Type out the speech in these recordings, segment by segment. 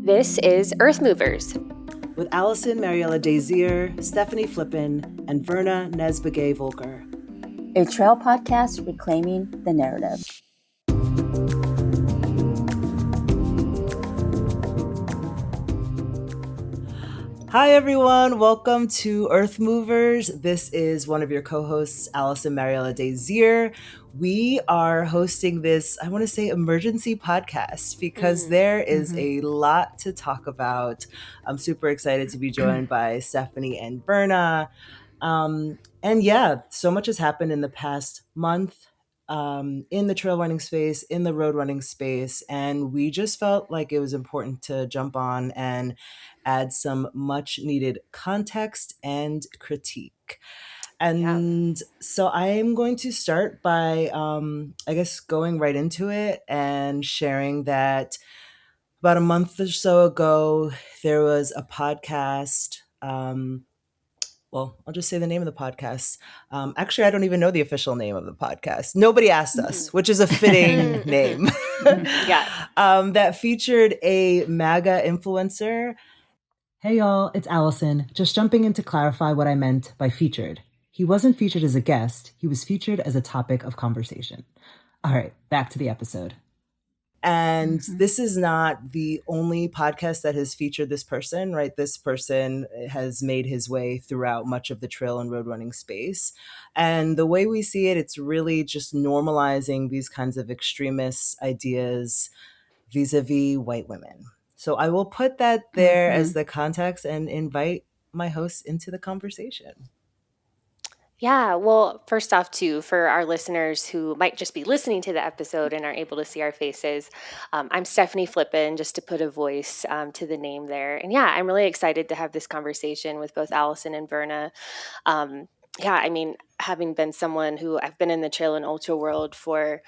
This is Earthmovers with Alison Mariella Désir, Stefanie Flippin, and Verna NezBegay Volker. A trail podcast reclaiming the narrative. Hi, everyone. Welcome to Earthmovers. This is one of your co-hosts, Alison Mariella Désir. We are hosting this, I want to say, emergency podcast because there is a lot to talk about. I'm super excited to be joined by Stefanie and Verna. And yeah, so much has happened in the past month in the trail running space, in the road running space, and we just felt like it was important to jump on and add some much needed context and critique. And so I am going to start by, I guess, going right into it and sharing that about a month or so ago, there was a podcast. Well, I'll just say the name of the podcast. Actually, I don't even know the official name of the podcast. Nobody asked us, which is a fitting name. That featured a MAGA influencer. Hey, y'all, it's Alison. Just jumping in to clarify what I meant by featured. He wasn't featured as a guest. He was featured as a topic of conversation. All right, back to the episode. And this is not the only podcast that has featured this person, right? This person has made his way throughout much of the trail and road running space. And the way we see it, it's really just normalizing these kinds of extremist ideas vis-a-vis white women. So I will put that there as the context and invite my hosts into the conversation. Yeah, well, first off, too, for our listeners who might just be listening to the episode and aren't able to see our faces, I'm Stefanie Flippin, just to put a voice to the name there. And yeah, I'm really excited to have this conversation with both Alison and Verna. I mean, having been someone who I've been in the trail and ultra world for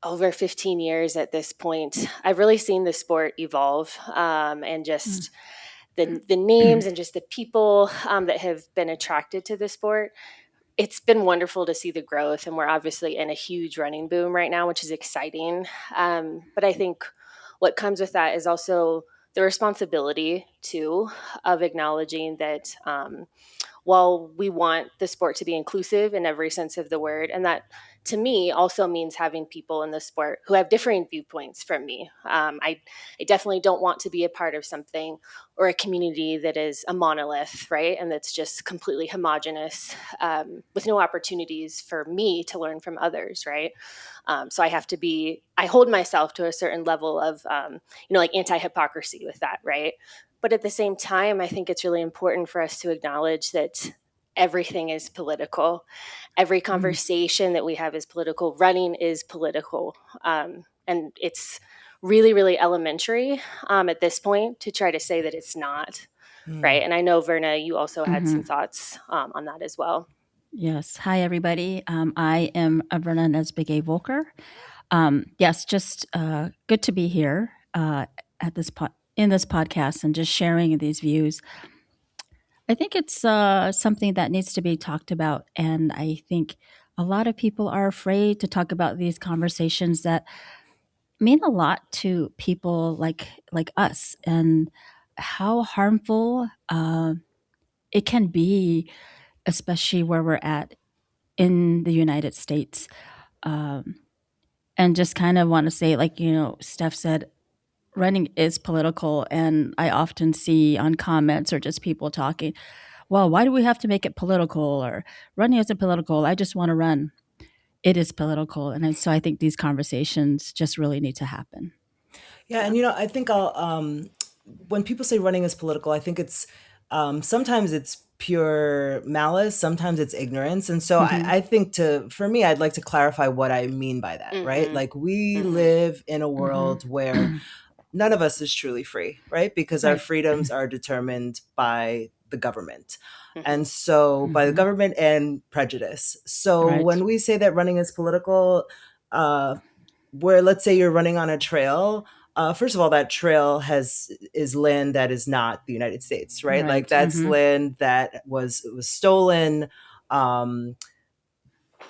over 15 years at this point, I've really seen the sport evolve and just the names and just the people that have been attracted to the sport. It's been wonderful to see the growth, and we're obviously in a huge running boom right now, which is exciting. But I think what comes with that is also the responsibility, too, of acknowledging that while we want the sport to be inclusive in every sense of the word, and that to me also means having people in the sport who have differing viewpoints from me. I definitely don't want to be a part of something or a community that is a monolith, right? And that's just completely homogenous with no opportunities for me to learn from others, right? So I hold myself to a certain level of, like anti-hypocrisy with that, right? But at the same time, I think it's really important for us to acknowledge that everything is political. Every conversation that we have is political. Running is political. And it's really, really elementary at this point to try to say that it's not, right? And I know, Verna, you also had some thoughts on that as well. Yes. Hi, everybody. I am Verna NezBegay Volker. Yes, just good to be here at this in this podcast and just sharing these views. I think it's something that needs to be talked about, and I think a lot of people are afraid to talk about these conversations that mean a lot to people like us, and how harmful it can be, especially where we're at in the United States. And just kind of want to say, Steph said, running is political, and I often see on comments or just people talking, well, why do we have to make it political? Or running isn't political. I just want to run. It is political. And so I think these conversations just really need to happen. Yeah. And, I think when people say running is political, I think it's sometimes it's pure malice, sometimes it's ignorance. And so I think for me, I'd like to clarify what I mean by that, right? Like we live in a world where none of us is truly free, right? Because our freedoms are determined by the government. And so by the government and prejudice. So when we say that running is political, where let's say you're running on a trail, first of all, that trail is land that is not the United States, right? Like that's land that was stolen,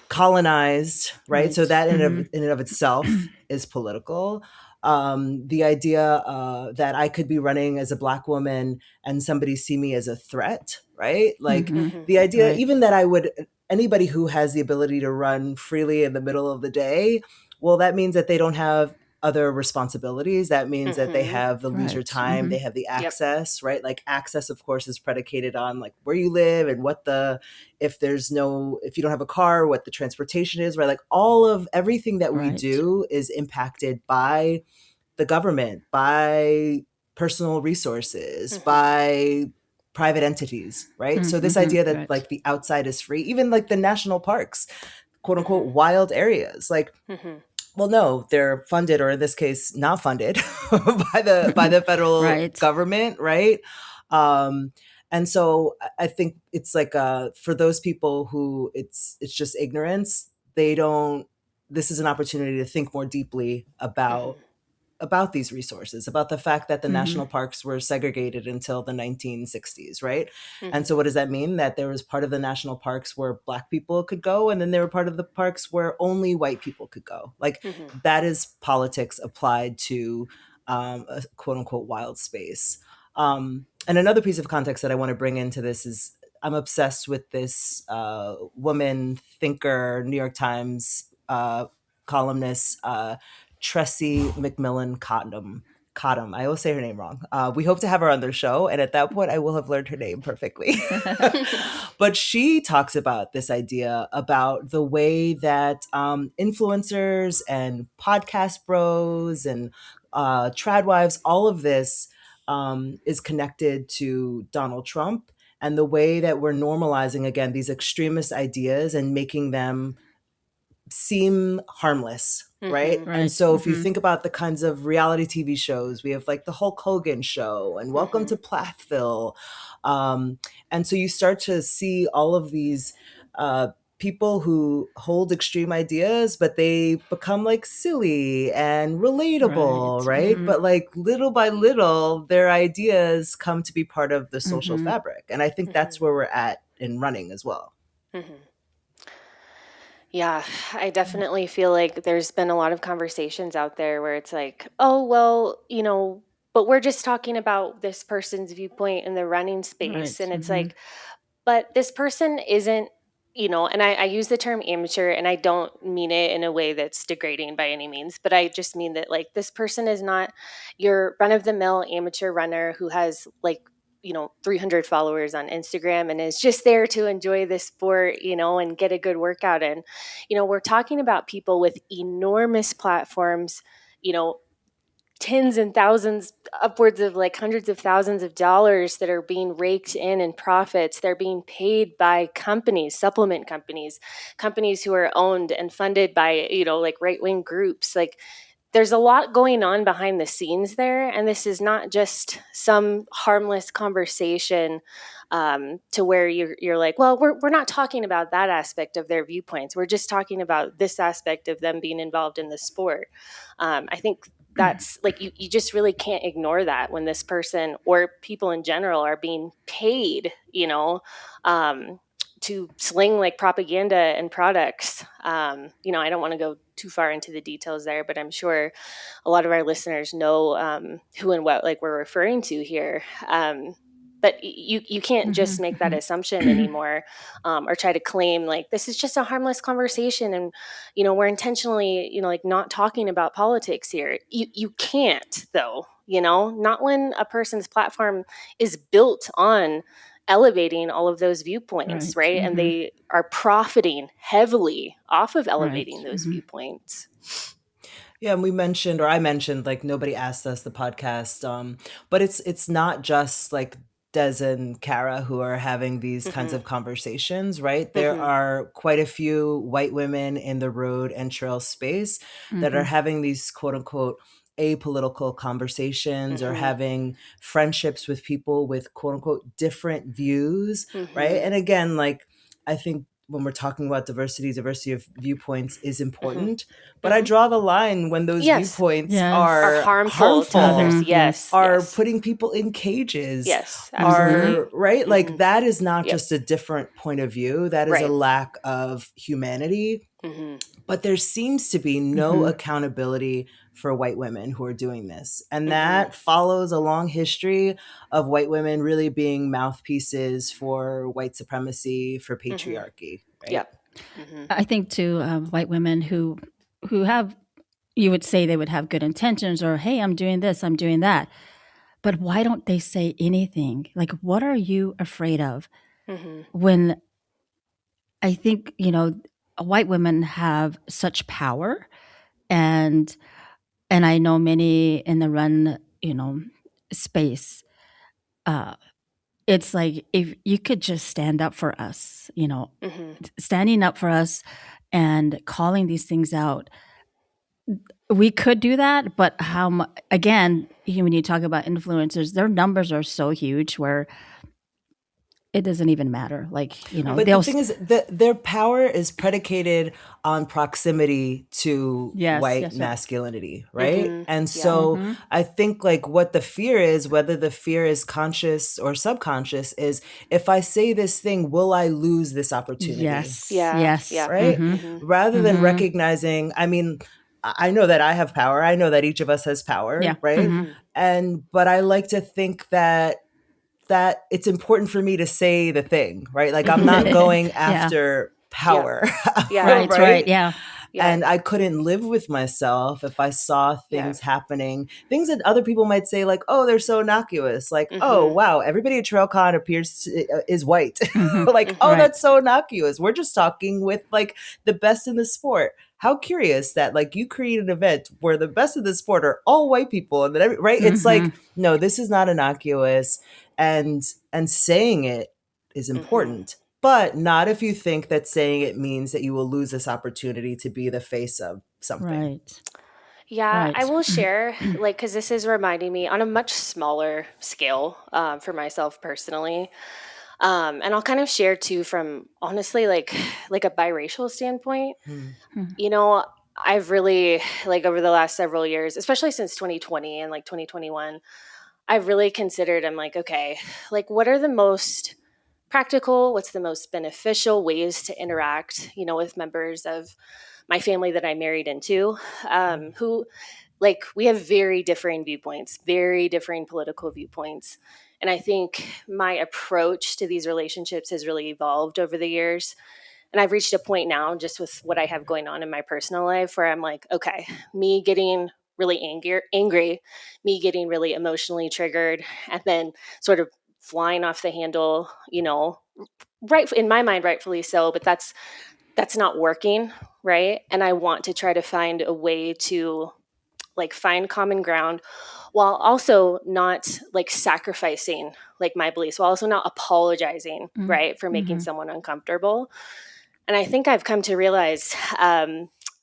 colonized, right? So that in and of itself is political. The idea that I could be running as a Black woman and somebody see me as a threat, right? Like the idea, Right. even that I would, anybody who has the ability to run freely in the middle of the day, well, that means that they don't have other responsibilities. That means that they have the leisure Right. time, they have the Yep. access, right? Like access, of course, is predicated on like where you live and what the, if you don't have a car, what the transportation is, right? Like all of everything that we Right. do is impacted by the government, by personal resources, by private entities, right? So this idea that Right. like the outside is free, even like the national parks, quote unquote, wild areas, like, well, no, they're funded, or in this case, not funded by the federal Right. government, right? And so I think it's like for those people who it's just ignorance, they don't. This is an opportunity to think more deeply about these resources, about the fact that the national parks were segregated until the 1960s, right? And so what does that mean? That there was part of the national parks where Black people could go, and then there were part of the parks where only white people could go. Like that is politics applied to a quote unquote wild space. And another piece of context that I want to bring into this is I'm obsessed with this woman thinker, New York Times columnist, Tressie McMillan Cottom. I always say her name wrong. We hope to have her on the show, and at that point, I will have learned her name perfectly. But she talks about this idea about the way that influencers and podcast bros and trad wives, all of this is connected to Donald Trump, and the way that we're normalizing again these extremist ideas and making them seem harmless, right? And so if you think about the kinds of reality TV shows, we have like the Hulk Hogan show and Welcome to Plathville. And so you start to see all of these people who hold extreme ideas, but they become like silly and relatable, right? But like little by little, their ideas come to be part of the social fabric. And I think that's where we're at in running as well. Yeah, I definitely feel like there's been a lot of conversations out there where it's like, oh, well, but we're just talking about this person's viewpoint in the running space. Right. And it's like, but this person isn't, and I use the term amateur, and I don't mean it in a way that's degrading by any means, but I just mean that like this person is not your run of the mill amateur runner who has like 300 followers on Instagram and is just there to enjoy the sport, and get a good workout in. We're talking about people with enormous platforms, tens and thousands, upwards of like hundreds of thousands of dollars that are being raked in profits. They're being paid by companies, supplement companies who are owned and funded by, like right-wing groups. Like there's a lot going on behind the scenes there. And this is not just some harmless conversation to where you're like, well, we're not talking about that aspect of their viewpoints. We're just talking about this aspect of them being involved in the sport. I think that's like, you just really can't ignore that when this person or people in general are being paid, to sling like propaganda and products. I don't want to go too far into the details there, but I'm sure a lot of our listeners know who and what like we're referring to here. But you can't just make that assumption anymore, or try to claim like this is just a harmless conversation and we're intentionally like not talking about politics here. You can't though, not when a person's platform is built on elevating all of those viewpoints, right? And they are profiting heavily off of elevating those viewpoints. Yeah, and I mentioned, like nobody asked us the podcast, but it's not just like Des and Kara who are having these kinds of conversations, right? There are quite a few white women in the road and trail space that are having these quote unquote apolitical conversations or having friendships with people with quote unquote different views, right? And again, like I think when we're talking about diversity of viewpoints is important, but I draw the line when those viewpoints are harmful to others. Yes, are putting people in cages. Yes, are right. Like that is not just a different point of view. That is a lack of humanity. Mm-hmm. But there seems to be no Mm-hmm. accountability for white women who are doing this. And Mm-hmm. that follows a long history of white women really being mouthpieces for white supremacy, for Mm-hmm. patriarchy, right? Yep. Mm-hmm. I think too, white women who have, you would say they would have good intentions, or hey, I'm doing this, I'm doing that, but why don't they say anything? Like, what are you afraid of? Mm-hmm. When I think, white women have such power, and I know many in the run, space. Uh, it's like, if you could just stand up for us, Mm-hmm. standing up for us and calling these things out. We could do that, but how much? Again, when you talk about influencers, their numbers are so huge where it doesn't even matter. Like, But the thing is that their power is predicated on proximity to yes, white yes, yes. masculinity, right? Mm-hmm. And Yep. so Mm-hmm. I think like what the fear is, whether the fear is conscious or subconscious, is if I say this thing, will I lose this opportunity? Yes, Yeah. yes. Yeah. Right? Mm-hmm. Mm-hmm. Rather than Mm-hmm. recognizing, I mean, I know that I have power. I know that each of us has Yeah. power, right? Mm-hmm. Mm-hmm. But I like to think that it's important for me to say the thing, right? Like I'm not Mm-hmm. going Yeah. after Yep. power, Yeah. Right, right. right? Yeah. Yep. And I couldn't live with myself if I saw things Yep. happening, things that other people might say, like, oh, they're so innocuous. Like, oh, Mm-hmm. wow, everybody at TrailCon is white. Mm-hmm. Like, oh, Mm-hmm. Right. that's so innocuous. We're just talking with like the best in the sport. How curious that like you create an event where the best of the sport are all white people, and then right? It's Mm-hmm. like, no, this is not innocuous, and saying it is Mm-hmm. important, but not if you think that saying it means that you will lose this opportunity to be the face of something. Right. Yeah, I Right. will share, like, because this is reminding me on a much smaller scale for myself personally. And I'll kind of share too from honestly, like a biracial standpoint. Hmm. You know, I've really like over the last several years, especially since 2020 and like 2021, I've really considered. I'm like, okay, like what are the most practical? What's the most beneficial ways to interact? With members of my family that I married into, who like we have very differing viewpoints, very differing political viewpoints. And I think my approach to these relationships has really evolved over the years. And I've reached a point now, just with what I have going on in my personal life, where I'm like, okay, me getting really angry, me getting really emotionally triggered, and then sort of flying off the handle, right in my mind, rightfully so, but that's not working, right? And I want to try to find a way to like find common ground while also not like sacrificing like my beliefs, while also not apologizing, right, for making Mm-hmm. someone uncomfortable. And I think I've come to realize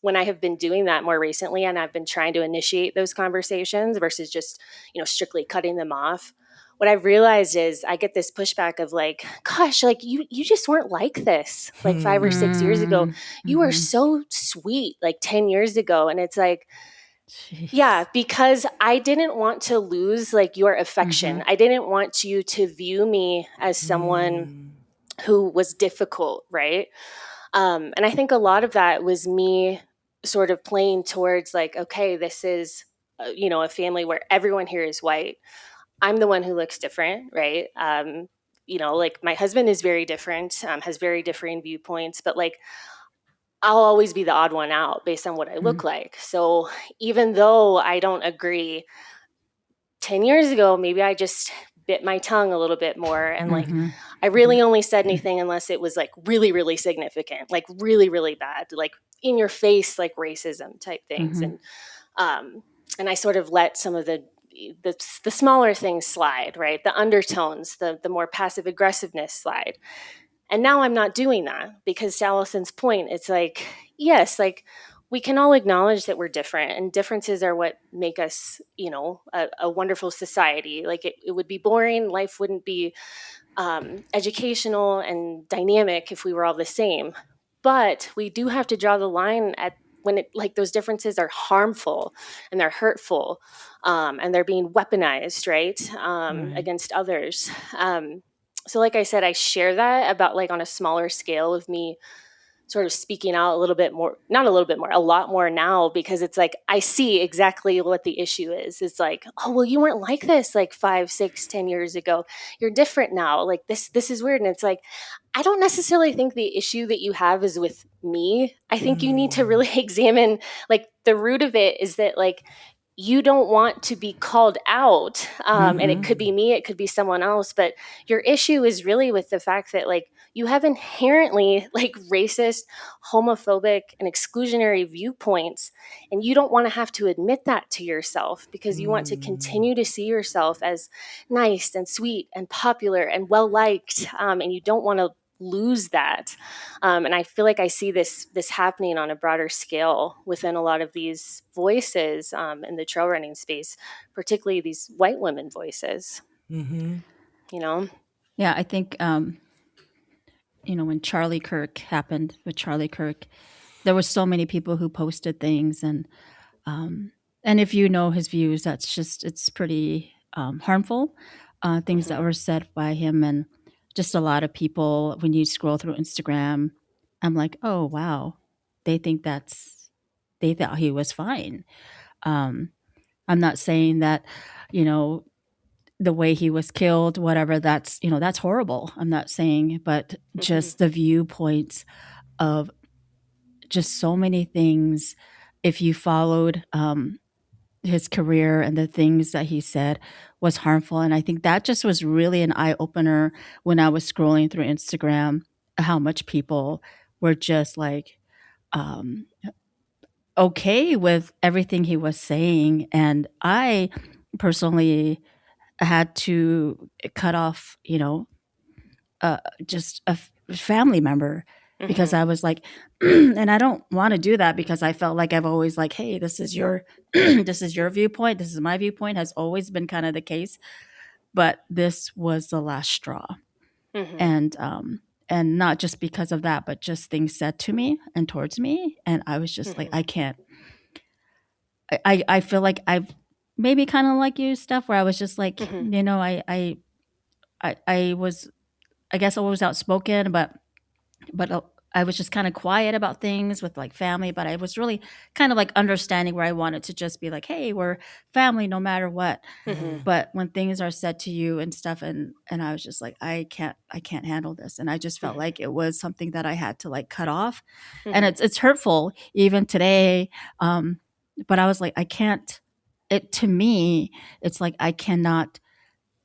when I have been doing that more recently, and I've been trying to initiate those conversations versus just strictly cutting them off, what I've realized is I get this pushback of like, gosh, like you just weren't like this like 5 or 6 years ago. You were Mm-hmm. so sweet like 10 years ago. And it's like, Jeez. yeah, because I didn't want to lose like your Mm-hmm. affection. I didn't want you to view me as someone Hmm. who was difficult, right? And I think a lot of that was me sort of playing towards like, okay, this is a family where everyone here is white. I'm the one who looks different, right? Like my husband is very different, has very differing viewpoints, but like I'll always be the odd one out based on what I look like. So even though I don't agree, 10 years ago, maybe I just bit my tongue a little bit more. And like, Mm-hmm. I really only said anything unless it was like really, really significant, like really, really bad, like in your face, like racism type things. Mm-hmm. Um, and I sort of let some of the smaller things slide, right? The undertones, the more passive aggressiveness slide. And now I'm not doing that because to Allison's point, it's like, yes, like we can all acknowledge that we're different and differences are what make us, a wonderful society. Like it would be boring. Life wouldn't be educational and dynamic if we were all the same. But we do have to draw the line at when it like those differences are harmful and they're hurtful and they're being weaponized, right, Right. against others. So like I said, I share that about like on a smaller scale of me sort of speaking out a little bit more, not a little bit more, a lot more now, because it's like, I see exactly what the issue is. It's like, oh, well, you weren't like this like 5, 6, 10 years ago. You're different now. Like this is weird. And it's like, I don't necessarily think the issue that you have is with me. I think you need to really examine, like, the root of it is that, like, you don't want to be called out. And it could be me, it could be someone else, but your issue is really with the fact that, like, you have inherently, like, racist, homophobic, and exclusionary viewpoints, and you don't want to have to admit that to yourself, because you want to continue to see yourself as nice and sweet and popular and well liked, and you don't want to lose that. And I feel like I see this happening on a broader scale within a lot of these voices in the trail running space, particularly these white women voices. You know? Yeah, I think when Charlie Kirk happened with Charlie Kirk, there were so many people who posted things, and if you know his views, it's pretty harmful. Things that were said by him, and just a lot of people, when you scroll through Instagram, I'm like, oh wow, they thought he was fine. I'm not saying that, the way he was killed, whatever, that's horrible. I'm not saying, but just the viewpoints of just so many things. If you followed his career and the things that he said was harmful. And I think that just was really an eye opener when I was scrolling through Instagram, how much people were just like, okay with everything he was saying. And I personally had to cut off, just a family member, because I was like, and I don't want to do that, because I felt like I've always like, hey, this is your this is your viewpoint, this is my viewpoint, has always been kind of the case, but this was the last straw. And not just because of that, but just things said to me and towards me, and I was just like, I can't. I feel like I've maybe kind of like you, Steph, where I was just like, I was, I guess I was outspoken, but I was just kind of quiet about things with like family, but I was really kind of like understanding where I wanted to just be like, hey, we're family no matter what. But when things are said to you and stuff, and I was just like, I can't handle this. And I just felt like it was something that I had to like cut off. And it's hurtful even today. But I was like, I can't, to me, it's like, I cannot,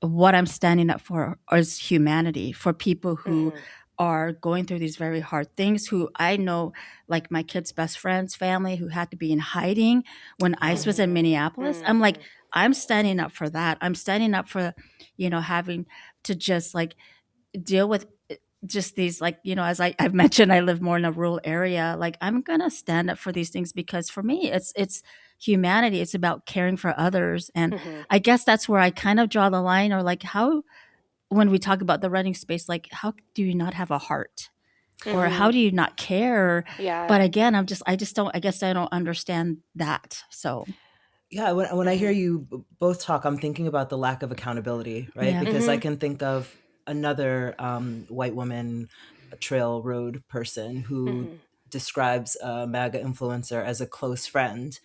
what I'm standing up for is humanity, for people who are going through these very hard things, who I know, like my kids' best friends, family, who had to be in hiding when ICE was in Minneapolis. I'm like, I'm standing up for that. I'm standing up for, having to just like deal with just these, like, as I've mentioned, I live more in a rural area. Like, I'm going to stand up for these things, because for me, it's humanity. It's about caring for others. And I guess that's where I kind of draw the line, or like, how, when we talk about the running space, like, how do you not have a heart, or how do you not care? Yeah. But again, I just don't, I guess I don't understand that. So yeah, when I hear you both talk, I'm thinking about the lack of accountability, right? Yeah. Because I can think of another white woman, a trail road person, who describes a MAGA influencer as a close friend.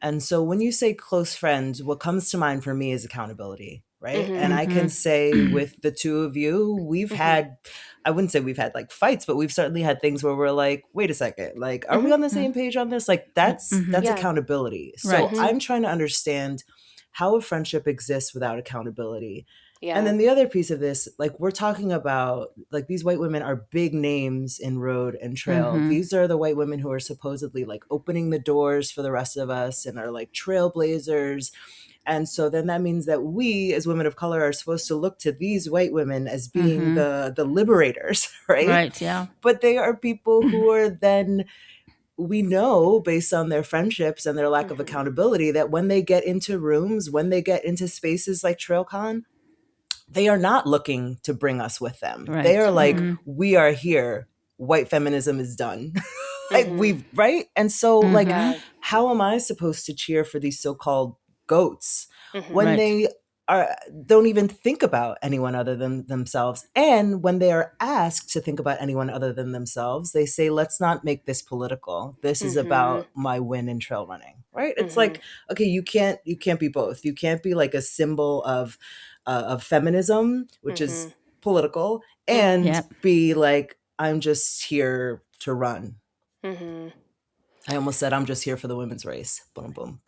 And so when you say close friend, what comes to mind for me is accountability, right? And I can say with the two of you, we've had, I wouldn't say we've had like fights, but we've certainly had things where we're like, wait a second, like, are we on the same page on this? Like, that's Yeah. accountability. So Right. I'm trying to understand how a friendship exists without accountability. Yeah. And then the other piece of this, like, we're talking about, like, these white women are big names in road and trail. These are the white women who are supposedly like opening the doors for the rest of us and are like trailblazers. And so then that means that we as women of color are supposed to look to these white women as being the liberators, right? Right. Yeah. But they are people who are then, we know based on their friendships and their lack of accountability, that when they get into rooms, when they get into spaces like TrailCon, they are not looking to bring us with them. Right. They are like, we are here. White feminism is done. Like, we've, right? And so like, how am I supposed to cheer for these so-called goats when Right. they don't even think about anyone other than themselves. And when they are asked to think about anyone other than themselves, they say, let's not make this political. This is about my win in trail running, right? It's like, okay, you can't be both. You can't be like a symbol of feminism, which is political, and be like, I'm just here to run. I almost said I'm just here for the women's race. Boom, boom.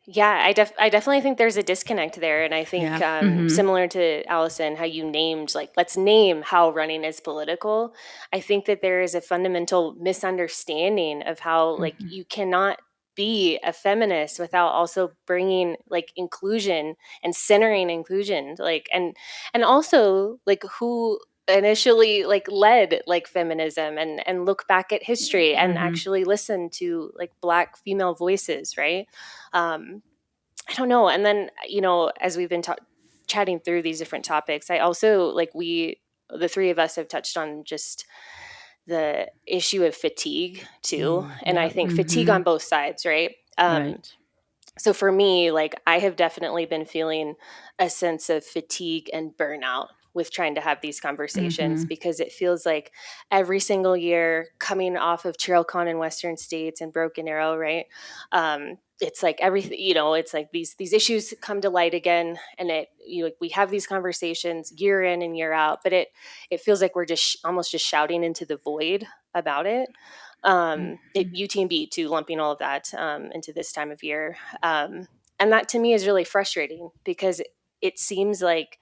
Yeah, I definitely think there's a disconnect there. And I think similar to Alison, how you named, like, let's name how running is political. I think that there is a fundamental misunderstanding of how, like, you cannot be a feminist without also bringing, like, inclusion and centering inclusion, like, and also, like, who initially, like, led, like, feminism, and look back at history and actually listen to, like, Black female voices, right? I don't know. And then, as we've been chatting through these different topics, I also, like, the three of us have touched on just the issue of fatigue too. And I think fatigue on both sides, right? Right. So for me, like, I have definitely been feeling a sense of fatigue and burnout with trying to have these conversations, because it feels like every single year, coming off of TrailCon in Western States and Broken Arrow, right? It's like everything, it's like these issues come to light again, and we have these conversations year in and year out, but it feels like we're just almost just shouting into the void about it. UTMB too, lumping all of that into this time of year. And that to me is really frustrating, because it seems like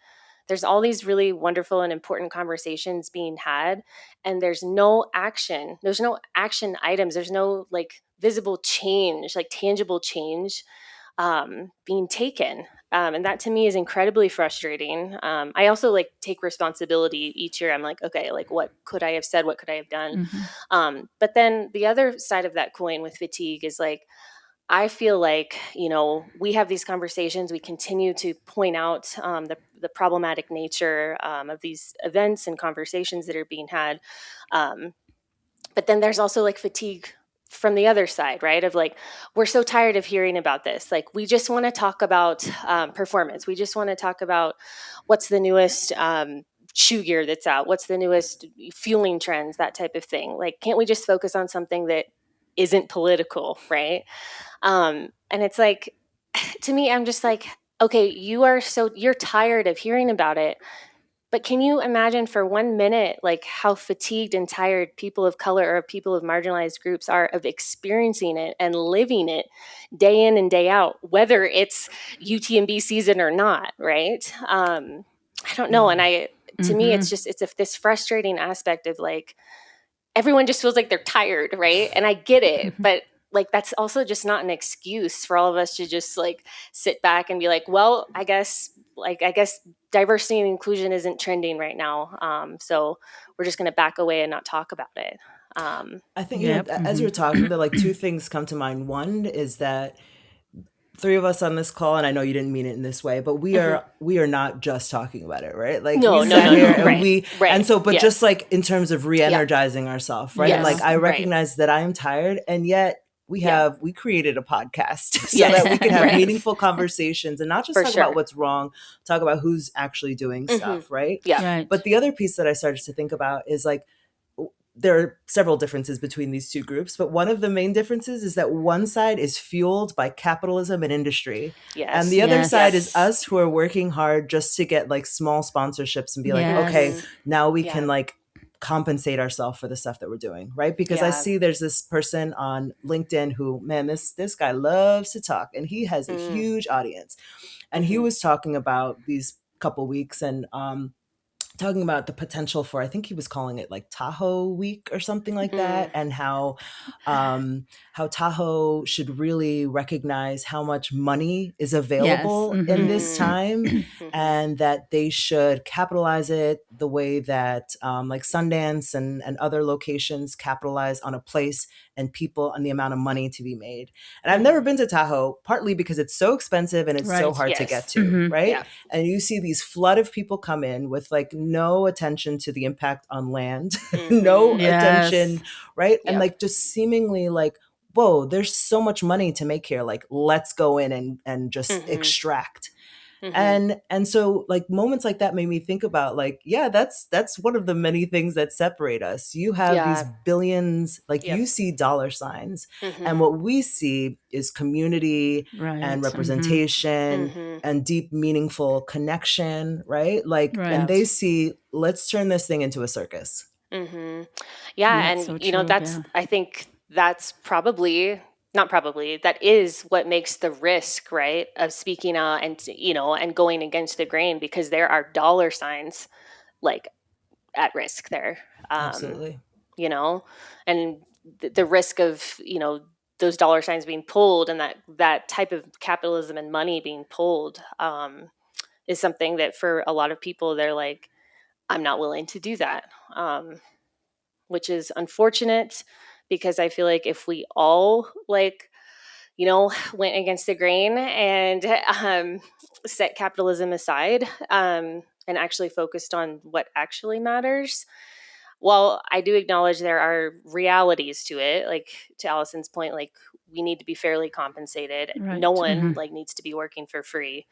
there's all these really wonderful and important conversations being had, and there's no action. There's no action items. There's no, like, visible change, like tangible change being taken. And that to me is incredibly frustrating. I also, like, take responsibility each year. I'm like, okay, like, what could I have said? What could I have done? But then the other side of that coin with fatigue is, like, I feel like, we have these conversations, we continue to point out the problematic nature of these events and conversations that are being had. But then there's also, like, fatigue from the other side, right? Of, like, we're so tired of hearing about this. Like, we just want to talk about performance. We just want to talk about what's the newest shoe gear that's out, what's the newest fueling trends, that type of thing. Like, can't we just focus on something that isn't political, right? And it's like, to me, I'm just like, okay, you're tired of hearing about it, but can you imagine for 1 minute, like, how fatigued and tired people of color or people of marginalized groups are of experiencing it and living it day in and day out, whether it's UTMB season or not, right? I don't know. And to me, it's this frustrating aspect of, like, everyone just feels like they're tired, right? And I get it, but, like, that's also just not an excuse for all of us to just, like, sit back and be like, well, I guess diversity and inclusion isn't trending right now. So we're just going to back away and not talk about it. I think as you're talking, there, like, two things come to mind. One is that three of us on this call, and I know you didn't mean it in this way, but we are not just talking about it, right? Like, No, we sat here and right. And so, but just, like, in terms of re-energizing ourselves, right? Yes. Like, I recognize that I am tired, and yet we created a podcast so that we can have meaningful conversations and not just talk about what's wrong, talk about who's actually doing stuff, right? Yeah. Right. But the other piece that I started to think about is, like, there are several differences between these two groups, but one of the main differences is that one side is fueled by capitalism and industry. Yes. And the other side is us, who are working hard just to get, like, small sponsorships and be like, okay, now we can, like, compensate ourselves for the stuff that we're doing, right? Because I see there's this person on LinkedIn who, man, this guy loves to talk, and he has a huge audience. And he was talking about these couple weeks and talking about the potential for, I think he was calling it, like, Tahoe Week or something like that, and how Tahoe should really recognize how much money is available in this time, and that they should capitalize it the way that like Sundance and other locations capitalize on a place and people and the amount of money to be made. And I've never been to Tahoe, partly because it's so expensive and it's so hard to get to, right? Yeah. And you see these flood of people come in with, like, no attention to the impact on land, no attention, right? And, like, just seemingly, like, whoa, there's so much money to make here. Like, let's go in and just Mm-hmm. extract. Mm-hmm. And so like moments like that made me think about like, yeah, that's one of the many things that separate us. You have these Yeah. billions, like Yep. you see dollar signs, and Mm-hmm. what we see is community and Right. representation Mm-hmm. and deep meaningful connection, right? Like, and Right. they see, let's turn this thing into a circus. Mm-hmm. Yeah, That's and so true. Yeah. I think that's probably not probably that is what makes the risk, right, of speaking out and and going against the grain, because there are dollar signs like at risk there. Um, Absolutely. you know, and the risk of, those dollar signs being pulled, and that type of capitalism and money being pulled, is something that for a lot of people they're like, I'm not willing to do that. Which is unfortunate, because I feel like if we all went against the grain and set capitalism aside, and actually focused on what actually matters. While I do acknowledge there are realities to it, like to Allison's point, like we need to be fairly compensated. No Right. one needs to be working for free.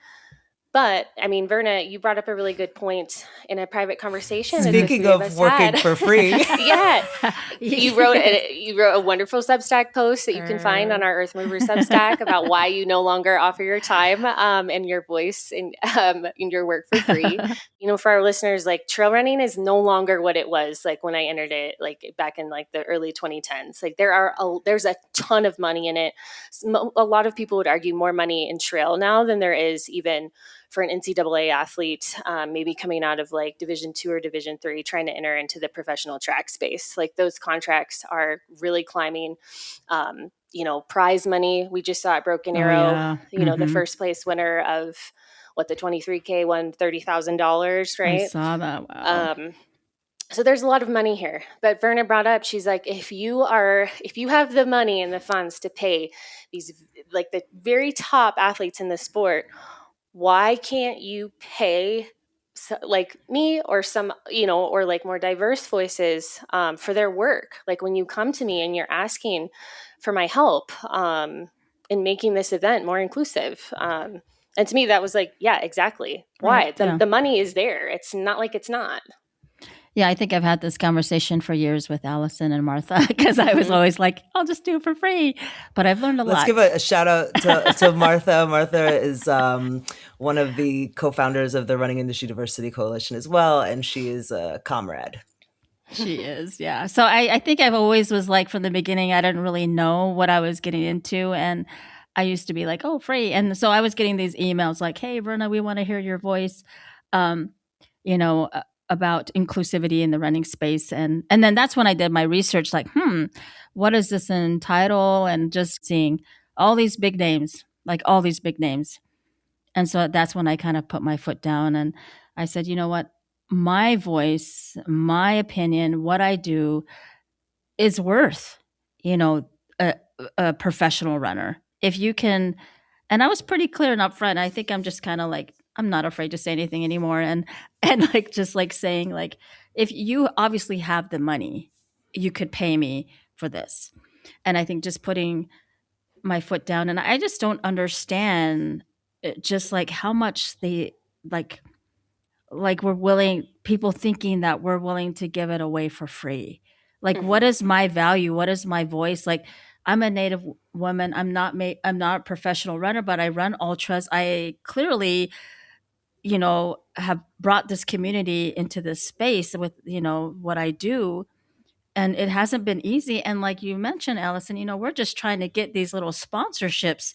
But I mean, Verna, you brought up a really good point in a private conversation that the Speaking three of of us working had. for free, Yeah, you wrote a wonderful Substack post that you can find on our Earthmovers Substack about why you no longer offer your time, and your voice in your work for free. For our listeners, like trail running is no longer what it was like when I entered it, like back in like the early 2010s. Like there's a ton of money in it. A lot of people would argue more money in trail now than there is even for an NCAA athlete, maybe coming out of like Division II or Division III, trying to enter into the professional track space. Like those contracts are really climbing. Prize money. We just saw at Broken Oh Arrow, yeah. the first place winner of the 23K won $30,000, I right? saw that. Wow. So there's a lot of money here. But Verna brought up, she's like, if you have the money and the funds to pay these like the very top athletes in the sport, why can't you pay like me or some, or like more diverse voices, for their work? Like when you come to me and you're asking for my help, in making this event more inclusive. And to me, that was like, yeah, exactly. Right. Why? Yeah. The money is there. It's not like it's not. Yeah, I think I've had this conversation for years with Allison and Martha because I was always like, I'll just do it for free. But I've learned a let's give lot. a shout out to Martha. Martha is one of the co-founders of the Running Industry Diversity Coalition as well, and she is a comrade. She is, yeah. So I think I've always was like from the beginning, I didn't really know what I was getting into. And I used to be like, oh, free. And so I was getting these emails like, hey, Verna, we want to hear your voice, um, about inclusivity in the running space. And then that's when I did my research, like, what does this entitle? And just seeing all these big names, like all these big names. And so that's when I kind of put my foot down and I said, you know what? My voice, my opinion, what I do is worth, you know, a professional runner. If you can, and I was pretty clear and upfront. I think I'm just kind of like, I'm not afraid to say anything anymore. And like, just like saying like, if you obviously have the money, you could pay me for this. And I think just putting my foot down, and I just don't understand just like how much they like we're willing, people thinking that we're willing to give it away for free. Like what Mm-hmm. is my value, what is my voice? Like I'm a native woman, I'm not a professional runner, but I run ultras. I clearly, have brought this community into this space with, what I do, and it hasn't been easy. And like you mentioned, Allison, we're just trying to get these little sponsorships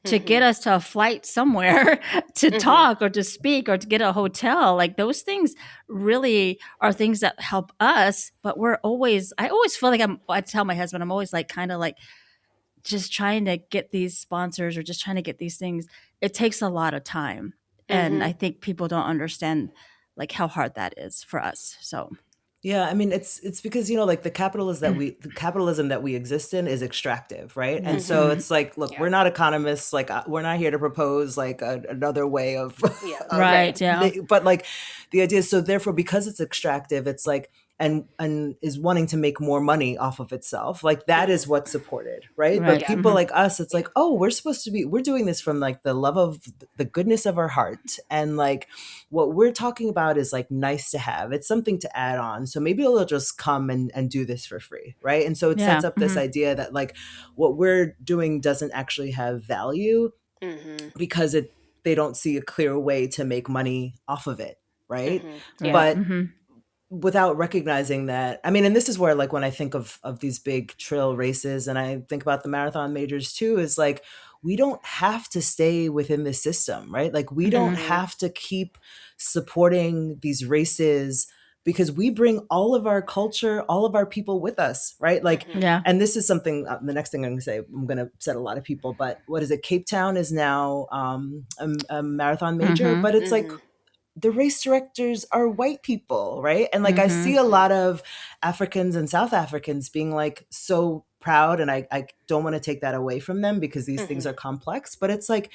to Mm-hmm. get us to a flight somewhere to Mm-hmm. talk or to speak or to get a hotel. Like those things really are things that help us. But I always feel like I tell my husband, I'm always like kind of like just trying to get these sponsors or just trying to get these things. It takes a lot of time. And Mm-hmm. I think people don't understand like how hard that is for us. So Yeah, I mean it's because like the capitalism that we exist in is extractive, right? And so mm-hmm. it's like, look, Yeah. we're not economists, like we're not here to propose like another way of Yeah. of Right. Right. Yeah. but like the idea is, so therefore because it's extractive, it's like and is wanting to make more money off of itself. Like that is what's supported, right? But Right. Yeah. people Mm-hmm. like us, it's Yeah. like, oh, we're doing this from like the love of the goodness of our heart. And like what we're talking about is like nice to have. It's something to add on. So maybe they'll just come and do this for free, right? And so it Yeah. sets up this Mm-hmm. idea that like what we're doing doesn't actually have value Mm-hmm. because they don't see a clear way to make money off of it, right? Mm-hmm. Yeah. Right. But Mm-hmm. without recognizing that, I mean, and this is where like when I think of these big trail races and I think about the marathon majors too, is like we don't have to stay within the system, right? Like we don't Mm-hmm. Mm-hmm. have to keep supporting these races because we bring all of our culture, all of our people with us, right? Like, Mm-hmm. Yeah. and this is something, the next thing I'm going to say, I'm going to upset a lot of people, but what is it? Cape Town is now a marathon major, Mm-hmm. but it's like Mm-hmm. the race directors are white people, right? And like I Mm-hmm. see a lot of Africans and South Africans being like so proud, and I don't want to take that away from them because these things Mm-hmm. are complex, but it's like,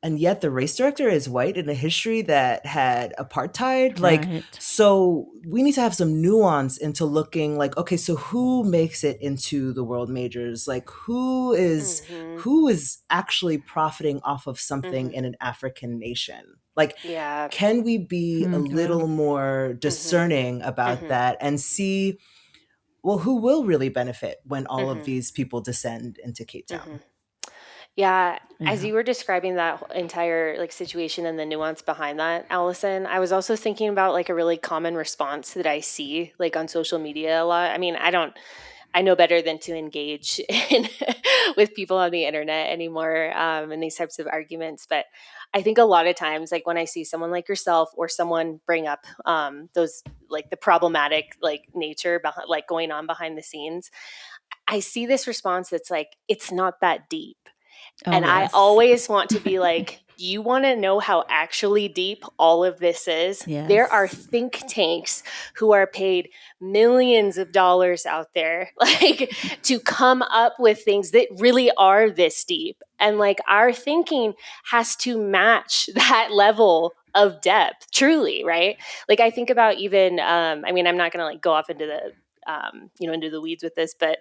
and yet the race director is white in a history that had apartheid. Like, Right. so we need to have some nuance into looking like, okay, so who makes it into the world majors? Like Mm-hmm. who is actually profiting off of something Mm-hmm. in an African nation? Like, Yeah. can we be a Yeah. little more Mm-hmm. discerning about Mm-hmm. that and see, well, who will really benefit when all of Mm-hmm. these people descend into Cape Mm-hmm. Town? Yeah, as Yeah. you were describing that entire like situation and the nuance behind that, Allison, I was also thinking about like a really common response that I see like on social media a lot. I mean, I know better than to engage in with people on the internet anymore in these types of arguments. But I think a lot of times, like when I see someone like yourself or someone bring up those like the problematic like nature behind like going on behind the scenes, I see this response that's like, it's not that deep. Oh And I yes. always want to be like, you want to know how actually deep all of this is? There are Yes. think tanks who are paid millions of dollars out there, like to come up with things that really are this deep. And like our thinking has to match that level of depth, truly, right? Like I think about even, I mean, I'm not going to like go off into the, into the weeds with this, but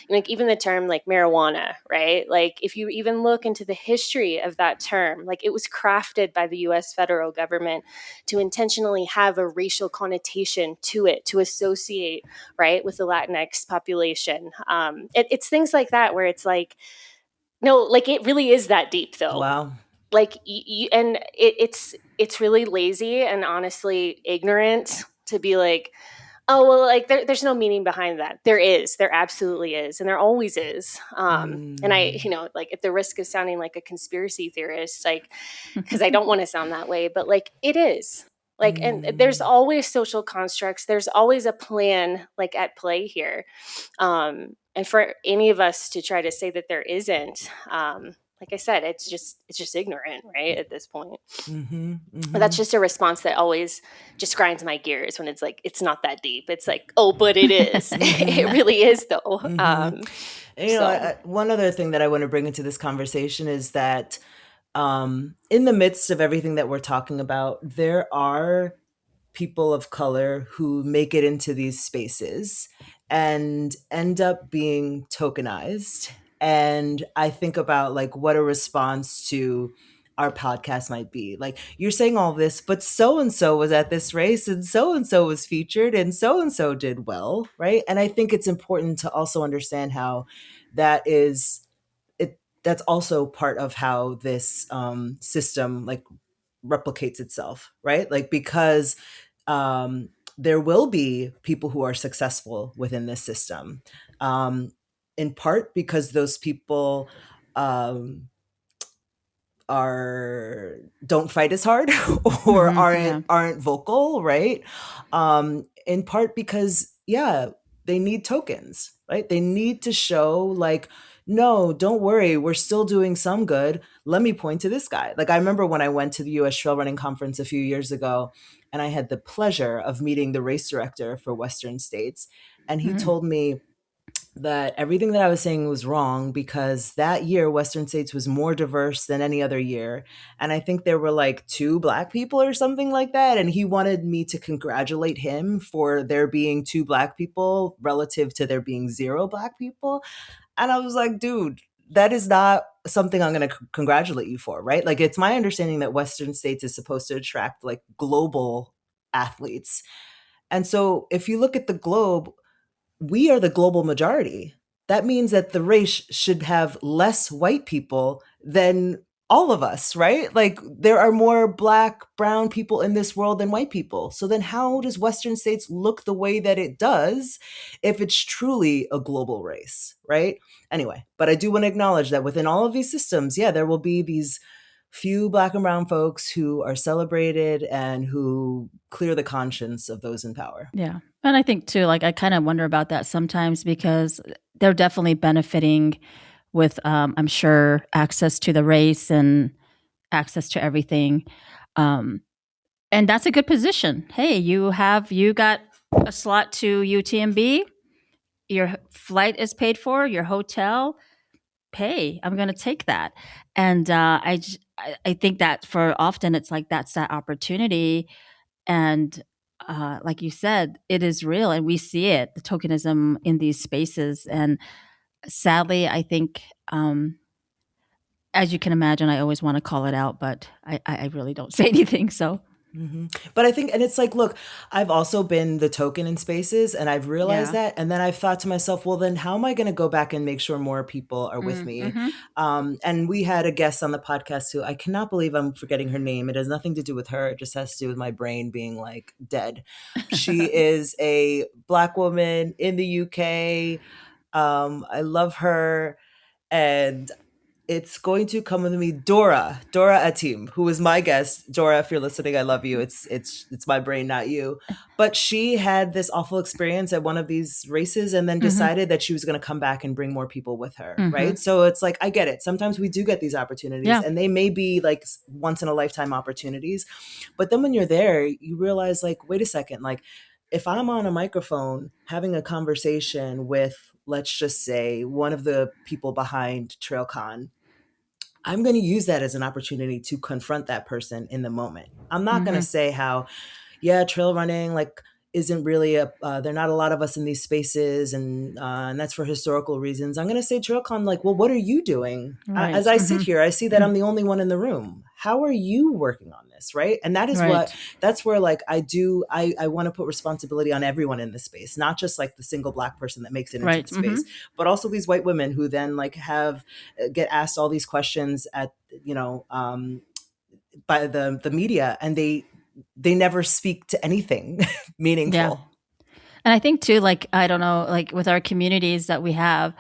like even the term like marijuana, right? Like if you even look into the history of that term, like it was crafted by the US federal government to intentionally have a racial connotation to it, to associate, right, with the Latinx population. It's things like that where it's like, no, like it really is that deep though. Wow. Like and it's really lazy and honestly ignorant to be like, oh well, like there's no meaning behind that. There absolutely is, and there always is. And I, Mm. like at the risk of sounding like a conspiracy theorist, like because I don't want to sound that way, but like it is. Like, and there's Mm. always social constructs. There's always a plan like at play here. And for any of us to try to say that there isn't, like I said, it's just ignorant, right? At this point. Mm-hmm, But that's mm-hmm, just a response that always just grinds my gears when it's like it's not that deep. It's like, oh, but it is. It mm-hmm, really is, though. mm-hmm. And, So. one other thing that I want to bring into this conversation is that in the midst of everything that we're talking about, there are people of color who make it into these spaces and end up being tokenized. And I think about like what a response to our podcast might be. Like you're saying all this, but so and so was at this race and so was featured and so did well, right? And I think it's important to also understand how that is it that's also part of how this system like replicates itself, right? Like because um, there will be people who are successful within this system, um, in part because those people um, are don't fight as hard or Mm-hmm. Yeah. aren't vocal, right? In part because yeah, they need tokens, right? They need to show like, no, don't worry, we're still doing some good. Let me point to this guy. Like I remember when I went to the US Trail Running Conference a few years ago, and I had the pleasure of meeting the race director for Western States, and he Mm-hmm. told me that everything that I was saying was wrong because that year Western States was more diverse than any other year. And I think there were like 2 Black people or something like that. And he wanted me to congratulate him for there being 2 Black people relative to there being 0 Black people. And I was like, dude, that is not something I'm going to congratulate you for, right? Like, it's my understanding that Western States is supposed to attract like global athletes. And so if you look at the globe, we are the global majority. That means that the race should have less white people than all of us, right? Like there are more Black, brown people in this world than white people. So then how does Western States look the way that it does if it's truly a global race, right? Anyway, but I do want to acknowledge that within all of these systems, yeah, there will be these few Black and brown folks who are celebrated and who clear the conscience of those in power. Yeah. And I think too, like I kind of wonder about that sometimes because they're definitely benefiting with, I'm sure, access to the race and access to everything. And that's a good position. Hey, you got a slot to UTMB. Your flight is paid for. Your hotel. Hey, I'm going to take that. And I think that for often it's like that's that opportunity. And like you said, it is real, and we see it, the tokenism in these spaces. And sadly, I think, as you can imagine, I always want to call it out, but I really don't say anything. So Mm-hmm. But I think, and it's like, look, I've also been the token in spaces and I've realized yeah. that. And then I've thought to myself, well, then how am I going to go back and make sure more people are with me? Mm-hmm. And we had a guest on the podcast who I cannot believe I'm forgetting her name. It has nothing to do with her. It just has to do with my brain being like dead. She is a Black woman in the UK. I love her. And it's going to come with me, Dora Atim, who was my guest. Dora, if you're listening, I love you. It's my brain, not you. But she had this awful experience at one of these races and then Mm-hmm. decided that she was going to come back and bring more people with her, Mm-hmm. right? So it's like, I get it. Sometimes we do get these opportunities Yeah. and they may be like once in a lifetime opportunities. But then when you're there, you realize like, wait a second, like if I'm on a microphone having a conversation with, let's just say, one of the people behind TrailCon, I'm going to use that as an opportunity to confront that person in the moment. I'm not going to Mm-hmm. say how, yeah, trail running like isn't really there are not a lot of us in these spaces, and that's for historical reasons. I'm going to say TrailCon like, well, what are you doing? As Right. I sit Mm-hmm. here, I see that I'm the only one in the room. How are you working on this, right? And that is Right. that's where like I want to put responsibility on everyone in the space, not just like the single Black person that makes it into Right. the Mm-hmm. space, but also these white women who then like have get asked all these questions at you know by the media, and they never speak to anything Yeah. meaningful. And I think too, like, I don't know, like with our communities that we have,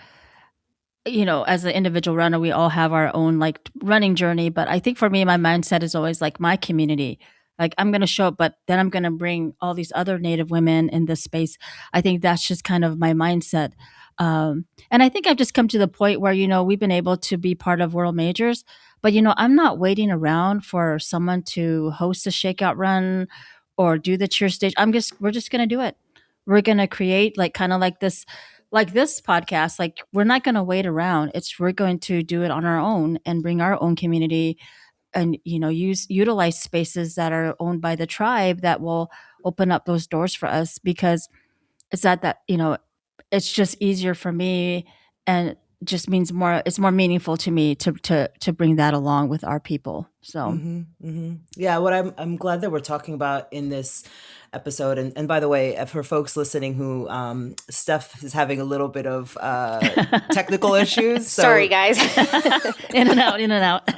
as an individual runner, we all have our own like running journey. But I think for me, my mindset is always like my community. Like I'm going to show up, but then I'm going to bring all these other Native women in this space. I think that's just kind of my mindset. And I think I've just come to the point where, we've been able to be part of world majors, but, I'm not waiting around for someone to host a shakeout run or do the cheer stage. We're just going to do it. We're going to create like kind of like this podcast. Like we're not going to wait around. We're going to do it on our own and bring our own community and, utilize spaces that are owned by the tribe that will open up those doors for us, because it's just easier for me, and just means it's more meaningful to me to bring that along with our people. So Yeah, what I'm glad that we're talking about in this episode, and by the way, for folks listening who Steph is having a little bit of technical issues, Sorry, so guys. in and out, in and out.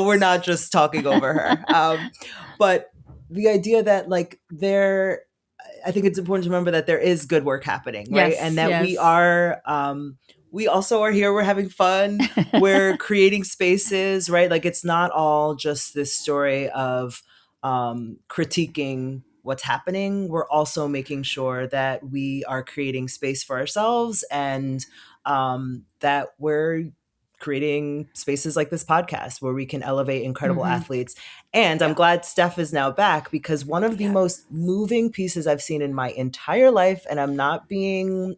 we're not just talking over her. But the idea that like I think it's important to remember that there is good work happening, right? Yes, And that we yes. are, we also are here. We're having fun. We're creating spaces, right? Like it's not all just this story of critiquing what's happening. We're also making sure that we are creating space for ourselves, and that we're creating spaces like this podcast where we can elevate incredible athletes. And I'm glad Steph is now back, because one of the most moving pieces I've seen in my entire life, and I'm not being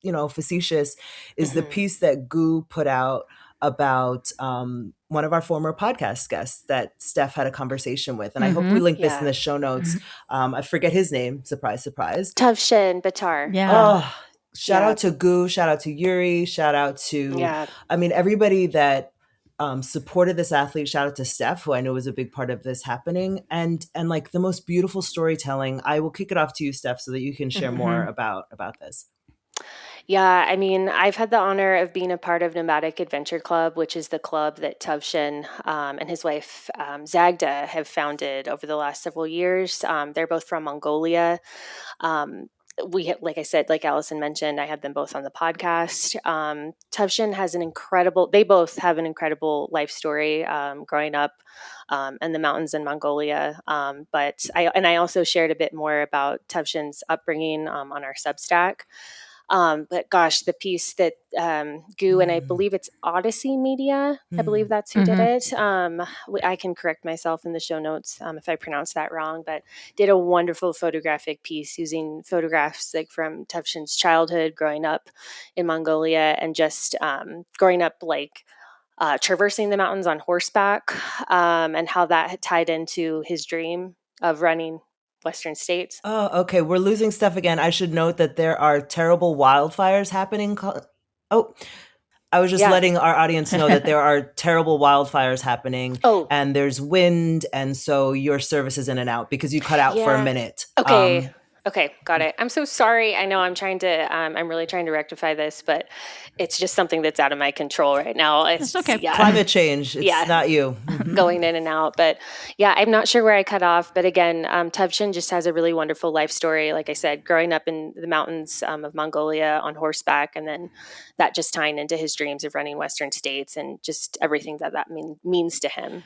facetious, is the Hmm. piece that Goo put out about one of our former podcast guests that Steph had a conversation with. And I hope we Mm-hmm. link this in Yeah. the show notes. I forget his name. Surprise, surprise. Tuvshin Baatar. Yeah. Oh, shout Yeah. out to Goo, shout out to Yuri, shout out to, Yeah. everybody that supported this athlete. Shout out to Steph, who I know was a big part of this happening, and like the most beautiful storytelling. I will kick it off to you, Steph, so that you can share more Mm-hmm. about this. Yeah, I mean, I've had the honor of being a part of Nomadic Adventure Club, which is the club that Tuvshin and his wife Zagda have founded over the last several years. They're both from Mongolia. Um, like I said, like Allison mentioned, I had them both on the podcast. Tuvshin has they both have an incredible life story growing up in the mountains in Mongolia. I also shared a bit more about Tuvshin's upbringing on our Substack. But gosh, the piece that Goo, and I Mm. believe it's Odyssey Media, I believe Mm. that's who did Mm-hmm. it. I can correct myself in the show notes if I pronounce that wrong, but did a wonderful photographic piece using photographs like from Tuvshin's childhood, growing up in Mongolia, and just growing up like traversing the mountains on horseback, and how that had tied into his dream of running Western states. Oh, okay. We're losing Steph again. I should note that there are terrible wildfires happening. Oh, I was just Yeah. letting our audience know that there are terrible wildfires happening Oh, and there's wind. And so your service is in and out because you cut out for a yeah. minute. Okay. Okay, got it. I'm so sorry. I know I'm really trying to rectify this, but it's just something that's out of my control right now. It's It's, okay. yeah, Climate change. It's yeah, not you. Mhm. going in and out. But yeah, I'm not sure where I cut off. But again, Tuvshin just has a really wonderful life story. Like I said, growing up in the mountains of Mongolia on horseback, and then that just tying into his dreams of running Western states and just everything that means to him.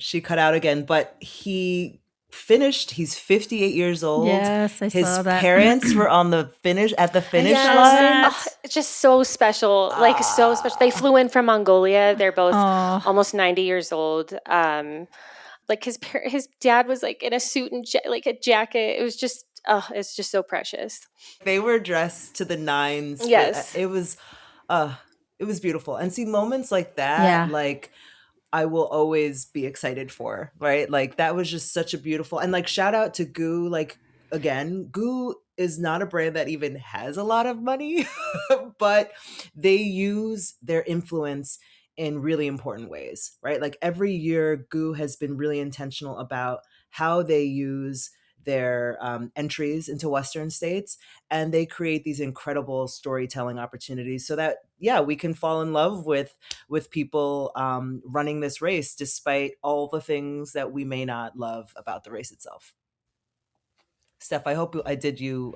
She cut out again, but he finished. He's 58 years old. Yes, I His saw that. parents were on the I finish saw Yes. line. Oh, that. it's just so special. Like so special. They Ah. flew in from Mongolia. They're both Oh, almost 90 years old. Like his dad was like in a suit and like a jacket. It was just it's just so precious. They were dressed to the nines for Yes. uh it was beautiful. And see moments like that, yeah. like I will always be excited for, right? Like that was just such a beautiful, and like shout out to Goo. Like again, Goo is not a brand that even has a lot of money, but they use their influence in really important ways, right? Like every year, Goo has been really intentional about how they use their entries into Western states, and they create these incredible storytelling opportunities so that yeah, we can fall in love with people running this race despite all the things that we may not love about the race itself. Steph, I hope I did you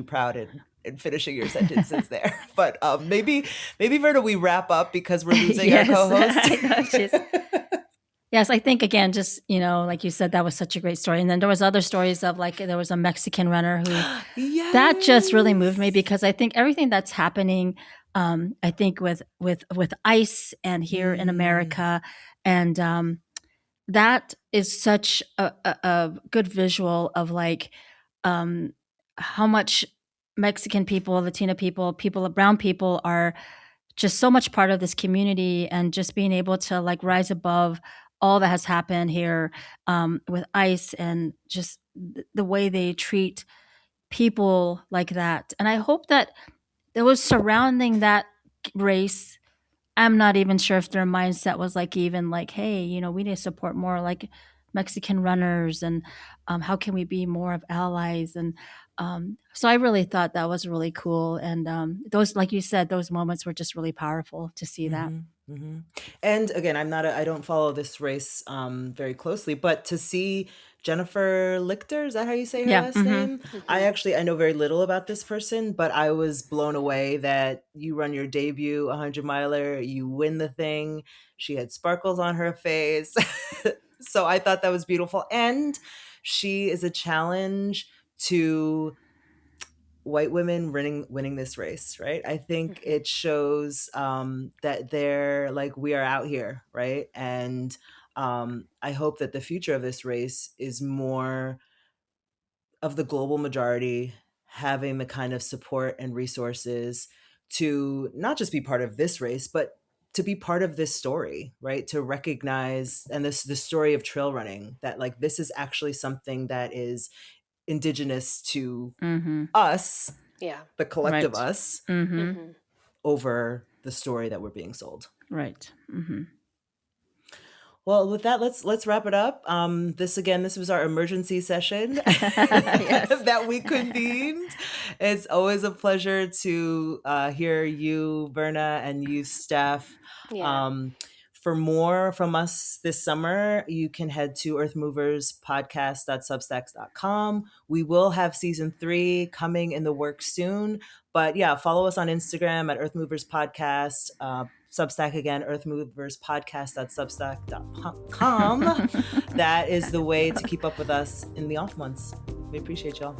proud in finishing your sentences there. But maybe Verna, we wrap up because we're losing our Yes, co-host. I know. Yes, I think again, just like you said, that was such a great story. And then there was other stories of like there was a Mexican runner who that just really moved me Yes. because I think everything that's happening, I think with ICE and here in Mm. America, and that is such a good visual of like um, how much Mexican people, Latino people, brown people are just so much part of this community, and just being able to like rise above all that has happened here with ICE and just the way they treat people like that. And I hope that there was surrounding that race. I'm not even sure if their mindset was like even like, hey, we need to support more like Mexican runners, and how can we be more of allies? And so I really thought that was really cool. And those, like you said, those moments were just really powerful to see that. Mhm, mhm. And again, I don't follow this race very closely, but to see Jennifer Lichter, is that how you say her Yeah. last Hmm. name? Hmm. I know very little about this person, but I was blown away that you run your debut 100 miler, you win the thing. She had sparkles on her face. So I thought that was beautiful. And she is a challenge to white women winning this race, right? I think Hmm. it shows that they're like we are out here, right? And I hope that the future of this race is more of the global majority having the kind of support and resources to not just be part of this race, but to be part of this story, right? To recognize, and this the story of trail running, that like this is actually something that is indigenous to us, Yeah. the collective Right. us, Mm-hmm. over the story that we're being sold. Right. Well, with that, let's wrap it up. This was our emergency session Yes. that we convened. It's always a pleasure to hear you, Verna, and you, Steph. Yeah. For more from us this summer, you can head to earthmoverspodcast.substacks.com. We will have season 3 coming in the works soon. But yeah, follow us on Instagram at Earthmovers Podcast. Substack again, earthmoverspodcast.substack.com. That is the way to keep up with us in the off months. We appreciate y'all.